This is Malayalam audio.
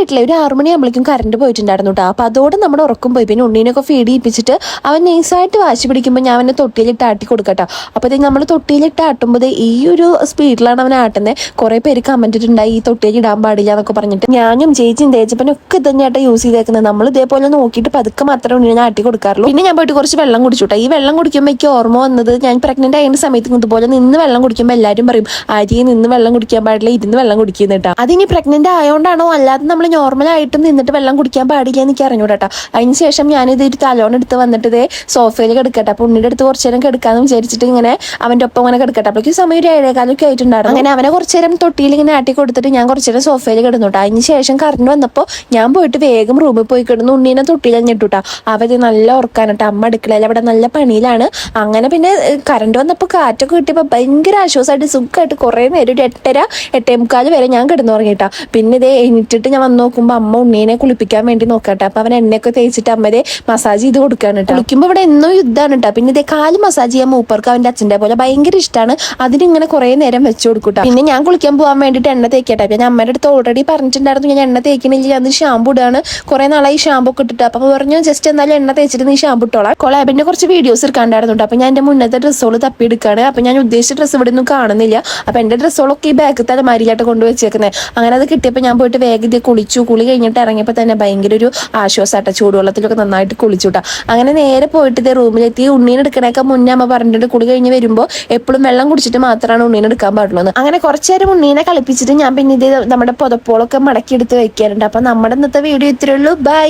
വീട്ടിലെ ഒരു 6 മണിയാകുമ്പോഴേക്കും കറണ്ട് പോയിട്ടുണ്ടായിരുന്നു കേട്ടോ. അപ്പോൾ അതോടെ നമ്മുടെ ഉറക്കം പോയി. പിന്നെ ഉണ്ണീനൊക്കെ ഫീഡ് ചെയ്യിപ്പിച്ചിട്ട് അവൻ നൈസായിട്ട് വാശി പിടിക്കുമ്പോൾ ഞാൻ അവനെ തൊട്ടിയിലിട്ട് ആട്ടി കൊടുക്കട്ടോ. അപ്പോൾ നമ്മൾ തൊട്ടിയിലിട്ട് ആട്ടുമ്പോൾ ഈ ഒരു സ്പീഡിലാണ് അവൻ ആട്ടുന്നത്. കുറേ പേര് കമന്റ് ഇട്ടുണ്ടായി ഈ തൊട്ടിയിൽ ഇടാൻ പാടില്ല എന്നൊക്കെ പറഞ്ഞിട്ട്. ഞാനും ചേച്ചിയും തേച്ചപ്പനൊക്കെ തന്നെയായിട്ട് യൂസ് ചെയ്തേക്കുന്നത്. നമ്മൾ ഇതേപോലെ നോക്കിയിട്ട് പതുക്കെ മാത്രമേ ഉണ്ണീനെ ആട്ടി കൊടുക്കാറുള്ളൂ. പിന്നെ ഞാൻ പോയിട്ട് കുറച്ച് വെള്ളം കുടിച്ചുട്ടോ. ഈ വെള്ളം കുടിക്കുമ്പോൾ എനിക്ക് ഓർമ്മ വന്നത്, ഞാൻ പ്രഗ്നന്റ് ആയിരുന്ന സമയത്ത് ഇതുപോലെ നിന്ന് വെള്ളം കുടിക്കുമ്പോൾ എല്ലാവരും പറയും ആര്യ നിന്ന് വെള്ളം കുടിക്കാൻ പാടില്ല, ഇരുന്ന് വെള്ളം കുടിക്കുന്നിട്ടാ. അതിനി പ്രഗ്നന്റ് ആയതുകൊണ്ടാണോ അല്ലാതെ നമ്മൾ നോർമലായിട്ടും നിന്നിട്ട് വെള്ളം കുടിക്കാൻ പാടില്ല എനിക്ക് അറിഞ്ഞൂടാ. അതിനുശേഷം ഞാനിത് ഒരു തലോൺ എടുത്ത് വന്നിട്ട് ഇതേ സോഫയിൽ കിടക്കട്ടെ. അപ്പോൾ ഉണ്ണിയുടെ അടുത്ത് കുറച്ചു നേരം കിടക്കാന്ന് വിചാരിച്ചിട്ട് ഇങ്ങനെ അവൻ്റെ ഒപ്പം ഇങ്ങനെ കിടക്കട്ടെ. അപ്പോഴേക്കും സമയം ഒരു 7:15 ആയിട്ടുണ്ടായിരുന്നു. അങ്ങനെ അവനെ കുറച്ചു നേരം തൊട്ടിയിൽ ഇങ്ങനെ ആട്ടി കൊടുത്തിട്ട് ഞാൻ കുറച്ചു നേരം സോഫയിൽ കിടന്നുട്ടോ. അതിന് ശേഷം കറണ്ട് വന്നപ്പോൾ ഞാൻ പോയിട്ട് വേഗം റൂമിൽ പോയി കിടന്നു. ഉണ്ണീനെ തൊട്ടിയിൽ ഞെട്ടുട്ടാ. അവര് നല്ല ഉറക്കാനിട്ട് അമ്മ അടുക്കളയിൽ അവിടെ നല്ല പണിയിലാണ്. അങ്ങനെ പിന്നെ കറണ്ട് വന്നപ്പോൾ കാറ്റൊക്കെ കിട്ടിയപ്പോൾ ഭയങ്കര ആശ്വാസമായിട്ട് സുഖമായിട്ട് കുറേ നേരം ഒരു 8:30 8:45 വരെ ഞാൻ കിടന്നുറങ്ങിയിട്ടാ. പിന്നെ ഇതേ എണീറ്റിട്ട് ഞാൻ വന്ന് നോക്കുമ്പോൾ അമ്മ ഉണ്ണീനെ കുളിപ്പിക്കാൻ വേണ്ടി നോക്കട്ടെ. അപ്പൊ അവൻ എണ്ണയൊക്കെ തേച്ചിട്ട് അമ്മ ഇതേ മസാജ് ചെയ്ത് കൊടുക്കാണ് കേട്ടോ. കുളിക്കുമ്പോൾ ഇവിടെ എന്നോ യുദ്ധമാണ് കേട്ടോ. പിന്നെ ഇതേ കാല് മസാജ് ചെയ്യാൻ മൂപ്പർക്ക് അവൻ്റെ അച്ഛൻ്റെ പോലെ ഭയങ്കര ഇഷ്ടമാണ്. അതിനിങ്ങനെ കുറേ നേരം വെച്ച് കൊടുക്കൂട്ടോ. പിന്നെ ഞാൻ കുളിക്കാൻ പോകാൻ വേണ്ടിയിട്ട് എണ്ണ തേക്കട്ടെ. ഞാൻ അമ്മയുടെ അടുത്ത് ഓൾറെഡി പറഞ്ഞിട്ടുണ്ടായിരുന്നു ഞാൻ എണ്ണ തേക്കണില്ല, ഞാൻ ഷാമ്പു ഇടാണ്. കുറേ നാളായി ഷാമ്പു ഒക്കെ ഇട്ടിട്ട്. അപ്പൊ പറഞ്ഞു ജസ്റ്റ് എന്തായാലും എണ്ണ തേച്ചിട്ട് നീ ഷാമ്പു ഇട്ടോളാം. കൊളാബിന്റെ കുറച്ച് വീഡിയോസ് എടുക്കാണ്ടായിരുന്നു. അപ്പൊ ഞാൻ എന്റെ മുന്നത്തെ ഡ്രസ്സുകൾ തപ്പിയെടുക്കാണ്. അപ്പൊ ഞാൻ ഉദ്ദേശിച്ച ഡ്രസ്സ് ഇവിടെ ഒന്നും കാണുന്നില്ല. അപ്പൊ എന്റെ ഡ്രസ്സുകളൊക്കെ ഈ ബാഗ് തലമാരിയിലായിട്ട് കൊണ്ടുവച്ചേക്കുന്നത്. അങ്ങനെ അത് കിട്ടിയപ്പോൾ ഞാൻ പോയിട്ട് വേഗം കുളിച്ചു. കുളി കഴിഞ്ഞിട്ട് ഇറങ്ങിയപ്പോൾ തന്നെ ഭയങ്കര ഒരു ആശ്വാസമാട്ടോ. ചൂടുവെള്ളത്തിലൊക്കെ നന്നായിട്ട് കുളിച്ചുട്ടാ. അങ്ങനെ നേരെ പോയിട്ട് ഇതേ റൂമിലെത്തി. ഉണ്ണീനെ എടുക്കണേക്കെ മുന്നേ അമ്മ പറഞ്ഞിട്ടുണ്ട് കുളി കഴിഞ്ഞ് വരുമ്പോൾ എപ്പോഴും വെള്ളം കുടിച്ചിട്ട് മാത്രമാണ് ഉണ്ണീനെ എടുക്കാൻ പാടുള്ളൂ എന്ന്. അങ്ങനെ കുറച്ചു നേരം ഉണ്ണീനെ കളിപ്പിച്ചിട്ട് ഞാൻ പിന്നെ ഇത് നമ്മുടെ പുതപ്പോളൊക്കെ മടക്കി എടുത്ത് വെക്കാറുണ്ട്. അപ്പൊ നമ്മുടെ ഇന്നത്തെ വീഡിയോ ഇത്രയേ ഉള്ളൂ. ബൈ.